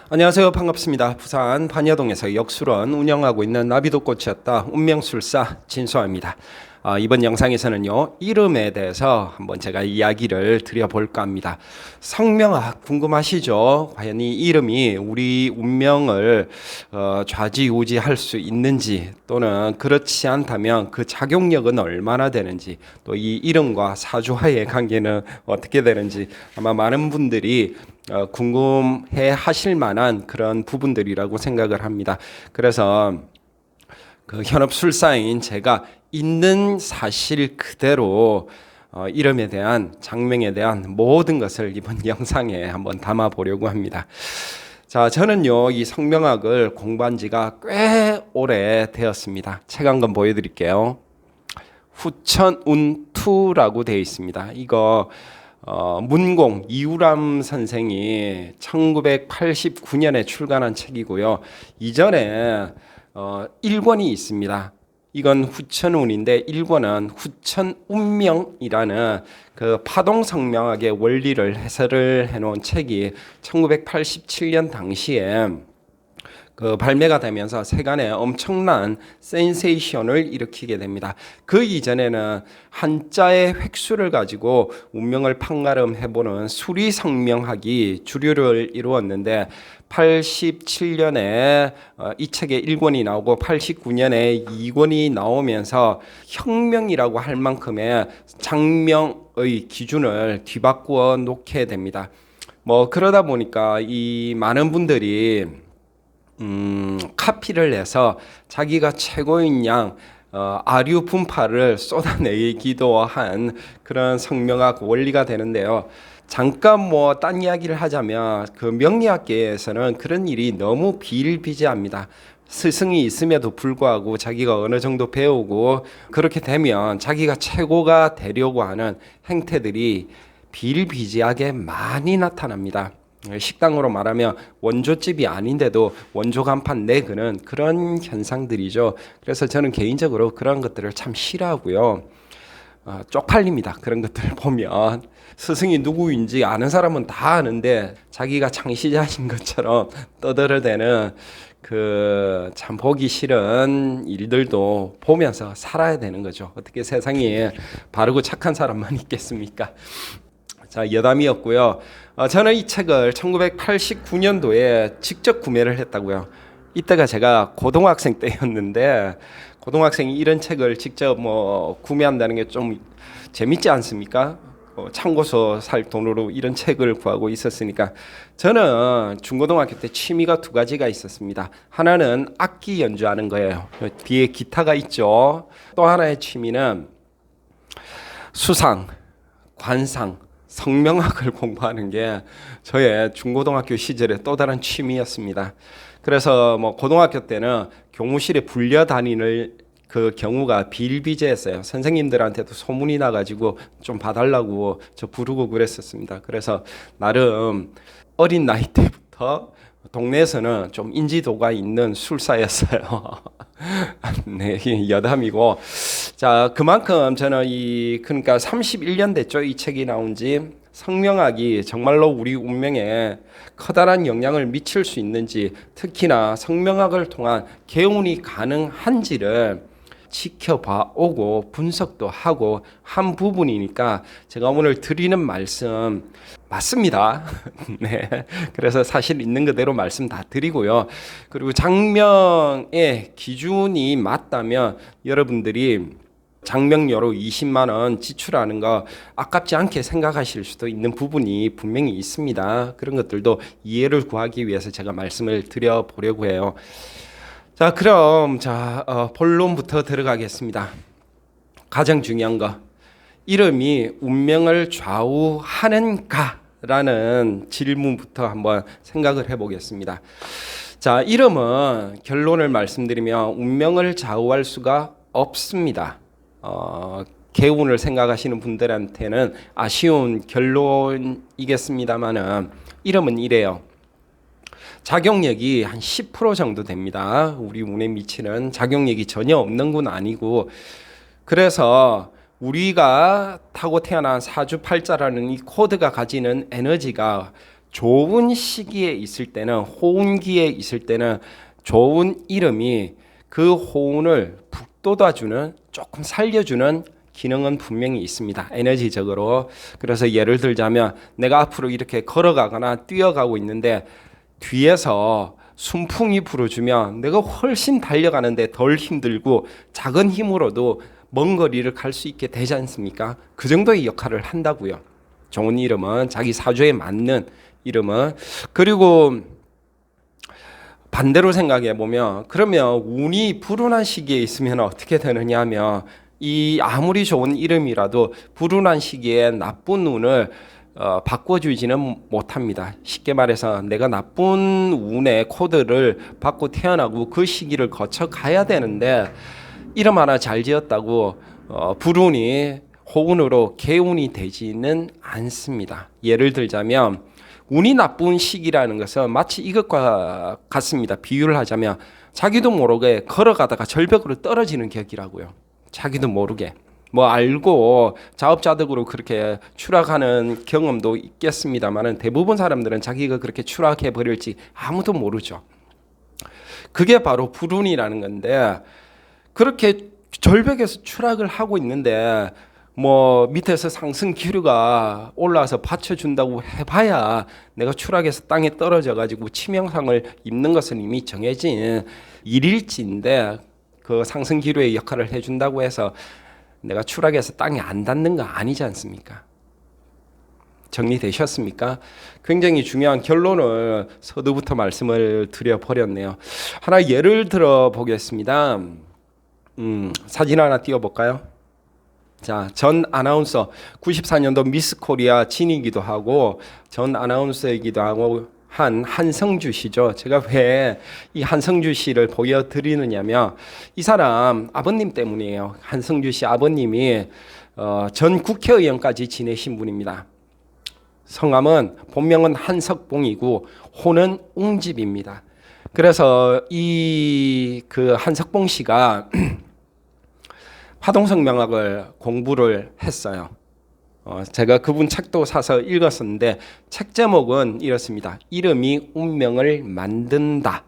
안녕하세요. 반갑습니다. 부산 반야동에서 역술원 운영하고 있는 나비도 꽃이었다 운명술사 진수아입니다. 이번 영상에서는요, 이름에 대해서 한번 제가 이야기를 드려볼까 합니다. 성명학 궁금하시죠? 과연 이 이름이 우리 운명을 좌지우지할 수 있는지, 또는 그렇지 않다면 그 작용력은 얼마나 되는지, 또 이 이름과 사주와의 관계는 어떻게 되는지 아마 많은 분들이 궁금해 하실 만한 그런 부분들이라고 생각을 합니다. 그래서 그 현업술사인 제가 있는 사실 그대로 이름에 대한, 장명에 대한 모든 것을 이번 영상에 한번 담아 보려고 합니다. 자, 저는요, 이 성명학을 공부한 지가 꽤 오래 되었습니다. 책 한 권 보여드릴게요. 후천운투라고 되어 있습니다. 이거 문공 이우람 선생이 1989년에 출간한 책이고요. 이전에 1권이 있습니다. 이건 후천운인데 1권은 후천운명이라는 그 파동성명학의 원리를 해설을 해놓은 책이 1987년 당시에 발매가 되면서 세간에 엄청난 센세이션을 일으키게 됩니다. 그 이전에는 한자의 획수를 가지고 운명을 판가름해보는 수리성명학이 주류를 이루었는데 87년에 이 책에 1권이 나오고 89년에 2권이 나오면서 혁명이라고 할 만큼의 장명의 기준을 뒤바꾸어 놓게 됩니다. 그러다 보니까 이 많은 분들이 카피를 해서 자기가 최고인 양 아류 분파를 쏟아내기도 한 그런 성명학 원리가 되는데요. 잠깐 딴 이야기를 하자면 그 명리학계에서는 그런 일이 너무 비일비재합니다. 스승이 있음에도 불구하고 자기가 어느 정도 배우고 그렇게 되면 자기가 최고가 되려고 하는 행태들이 비일비재하게 많이 나타납니다. 식당으로 말하면 원조집이 아닌데도 원조 간판 내그는 그런 현상들이죠. 그래서 저는 개인적으로 그런 것들을 참 싫어하고요. 쪽팔립니다. 그런 것들을 보면 스승이 누구인지 아는 사람은 다 아는데 자기가 창시자인 것처럼 떠들어대는 그 참 보기 싫은 일들도 보면서 살아야 되는 거죠. 어떻게 세상에 바르고 착한 사람만 있겠습니까? 자, 여담이었고요. 저는 이 책을 1989년도에 직접 구매를 했다고요. 이때가 제가 고등학생 때였는데, 고등학생이 이런 책을 직접 구매한다는 게 좀 재밌지 않습니까? 참고서 살 돈으로 이런 책을 구하고 있었으니까. 저는 중고등학교 때 취미가 두 가지가 있었습니다. 하나는 악기 연주하는 거예요. 뒤에 기타가 있죠. 또 하나의 취미는 수상, 관상, 성명학을 공부하는 게 저의 중고등학교 시절의 또 다른 취미였습니다. 그래서 고등학교 때는 교무실에 불려 다니는 그 경우가 비일비재했어요. 선생님들한테도 소문이 나가지고 좀 봐달라고 저 부르고 그랬었습니다. 그래서 나름 어린 나이 때부터 동네에서는 좀 인지도가 있는 술사였어요. 네, 여담이고. 자, 그만큼 저는 그러니까 31년 됐죠. 이 책이 나온 지. 성명학이 정말로 우리 운명에 커다란 영향을 미칠 수 있는지, 특히나 성명학을 통한 개운이 가능한지를 지켜봐 오고 분석도 하고 한 부분이니까 제가 오늘 드리는 말씀 맞습니다. 네. 그래서 사실 있는 그대로 말씀 다 드리고요. 그리고 장명의 기준이 맞다면 여러분들이 장명료로 20만 원 지출하는 거 아깝지 않게 생각하실 수도 있는 부분이 분명히 있습니다. 그런 것들도 이해를 구하기 위해서 제가 말씀을 드려보려고 해요. 자, 그럼 본론부터 들어가겠습니다. 가장 중요한 거, 이름이 운명을 좌우하는가라는 질문부터 한번 생각을 해보겠습니다. 자, 이름은 결론을 말씀드리면 운명을 좌우할 수가 없습니다. 개운을 생각하시는 분들한테는 아쉬운 결론이겠습니다만은 이름은 이래요. 작용력이 한 10% 정도 됩니다. 우리 운에 미치는 작용력이 전혀 없는 건 아니고, 그래서 우리가 타고 태어난 사주팔자라는 이 코드가 가지는 에너지가 좋은 시기에 있을 때는, 호운기에 있을 때는 좋은 이름이 그 호운을 북돋아주는, 조금 살려주는 기능은 분명히 있습니다. 에너지적으로. 그래서 예를 들자면 내가 앞으로 이렇게 걸어가거나 뛰어가고 있는데 뒤에서 순풍이 불어주면 내가 훨씬 달려가는데 덜 힘들고 작은 힘으로도 먼 거리를 갈 수 있게 되지 않습니까? 그 정도의 역할을 한다고요. 좋은 이름은, 자기 사주에 맞는 이름은. 그리고 반대로 생각해 보면, 그러면 운이 불운한 시기에 있으면 어떻게 되느냐 하면, 이 아무리 좋은 이름이라도 불운한 시기에 나쁜 운을 바꿔주지는 못합니다. 쉽게 말해서 내가 나쁜 운의 코드를 받고 태어나고 그 시기를 거쳐 가야 되는데, 이름 하나 잘 지었다고 불운이 호운으로 개운이 되지는 않습니다. 예를 들자면 운이 나쁜 시기라는 것은 마치 이것과 같습니다. 비유를 하자면 자기도 모르게 걸어가다가 절벽으로 떨어지는 격이라고요. 자기도 모르게. 뭐 알고 자업자득으로 그렇게 추락하는 경험도 있겠습니다만 대부분 사람들은 자기가 그렇게 추락해 버릴지 아무도 모르죠. 그게 바로 불운이라는 건데, 그렇게 절벽에서 추락을 하고 있는데 뭐 밑에서 상승 기류가 올라와서 받쳐준다고 해봐야 내가 추락해서 땅에 떨어져 가지고 치명상을 입는 것은 이미 정해진 일일지인데, 그 상승 기류의 역할을 해준다고 해서 내가 추락해서 땅에 안 닿는 거 아니지 않습니까? 정리되셨습니까? 굉장히 중요한 결론을 서두부터 말씀을 드려버렸네요. 하나 예를 들어 보겠습니다. 사진 하나 띄워볼까요? 자, 전 아나운서, 94년도 미스 코리아 진이기도 하고 전 아나운서이기도 하고 한 한성주 씨죠. 제가 왜 이 한성주 씨를 보여드리느냐면 이 사람 아버님 때문이에요. 한성주 씨 아버님이 전 국회의원까지 지내신 분입니다. 성함은, 본명은 한석봉이고 호는 웅집입니다. 그래서 이 그 한석봉 씨가 화동성명학을 공부를 했어요. 제가 그분 책도 사서 읽었었는데 책 제목은 이렇습니다. 이름이 운명을 만든다.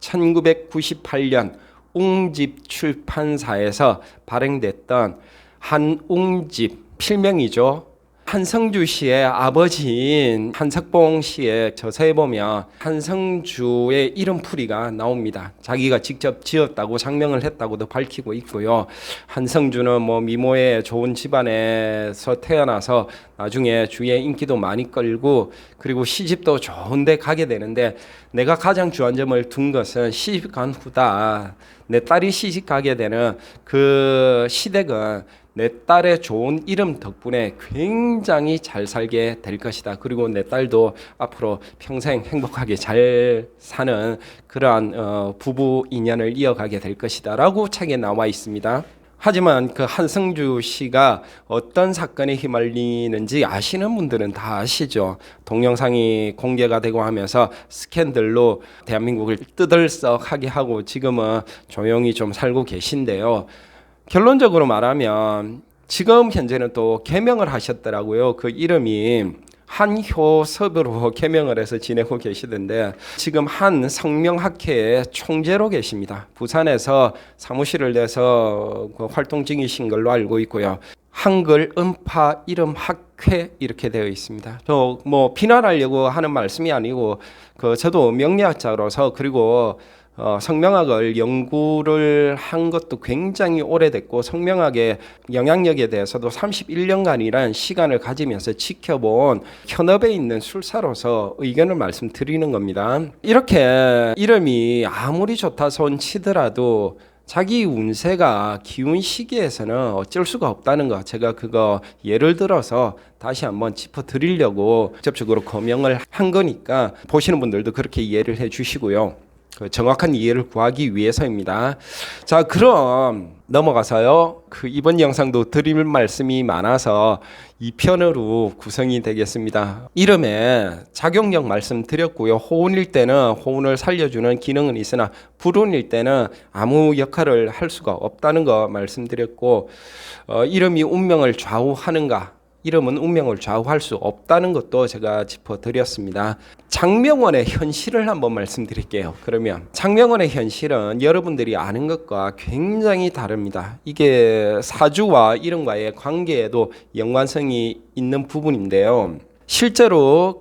1998년 웅집 출판사에서 발행됐던 한웅집, 필명이죠. 한성주 씨의 아버지인 한석봉 씨의 저서에 보면 한성주의 이름풀이가 나옵니다. 자기가 직접 지었다고 상명을 했다고도 밝히고 있고요. 한성주는 뭐 미모의 좋은 집안에서 태어나서 나중에 주위에 인기도 많이 끌고 그리고 시집도 좋은데 가게 되는데, 내가 가장 주안점을 둔 것은 시집 간 후다. 내 딸이 시집 가게 되는 그 시댁은 내 딸의 좋은 이름 덕분에 굉장히 잘 살게 될 것이다. 그리고 내 딸도 앞으로 평생 행복하게 잘 사는 그러한 부부 인연을 이어가게 될 것이다 라고 책에 나와 있습니다. 하지만 그 한성주 씨가 어떤 사건에 휘말리는지 아시는 분들은 다 아시죠. 동영상이 공개가 되고 하면서 스캔들로 대한민국을 뜨들썩하게 하고 지금은 조용히 좀 살고 계신데요. 결론적으로 말하면 지금 현재는 또 개명을 하셨더라고요. 그 이름이 한효섭으로 개명을 해서 지내고 계시던데, 지금 한 성명학회의 총재로 계십니다. 부산에서 사무실을 내서 활동 중이신 걸로 알고 있고요. 한글 음파 이름 학회 이렇게 되어 있습니다. 저 뭐 비난하려고 하는 말씀이 아니고 저도 명리학자로서 그리고 성명학을 연구를 한 것도 굉장히 오래됐고 성명학의 영향력에 대해서도 31년간이란 시간을 가지면서 지켜본 현업에 있는 술사로서 의견을 말씀드리는 겁니다. 이렇게 이름이 아무리 좋다 손 치더라도 자기 운세가 기운 시기에서는 어쩔 수가 없다는 거, 제가 그거 예를 들어서 다시 한번 짚어드리려고 직접적으로 거명을 한 거니까 보시는 분들도 그렇게 이해를 해 주시고요. 정확한 이해를 구하기 위해서입니다. 자, 그럼 넘어가서요. 이번 영상도 드릴 말씀이 많아서 2편으로 구성이 되겠습니다. 이름에 작용력 말씀드렸고요. 호운일 때는 호운을 살려주는 기능은 있으나 불운일 때는 아무 역할을 할 수가 없다는 거 말씀드렸고, 이름이 운명을 좌우하는가? 이름은 운명을 좌우할 수 없다는 것도 제가 짚어드렸습니다. 장명원의 현실을 한번 말씀드릴게요. 그러면 장명원의 현실은 여러분들이 아는 것과 굉장히 다릅니다. 이게 사주와 이름과의 관계에도 연관성이 있는 부분인데요. 실제로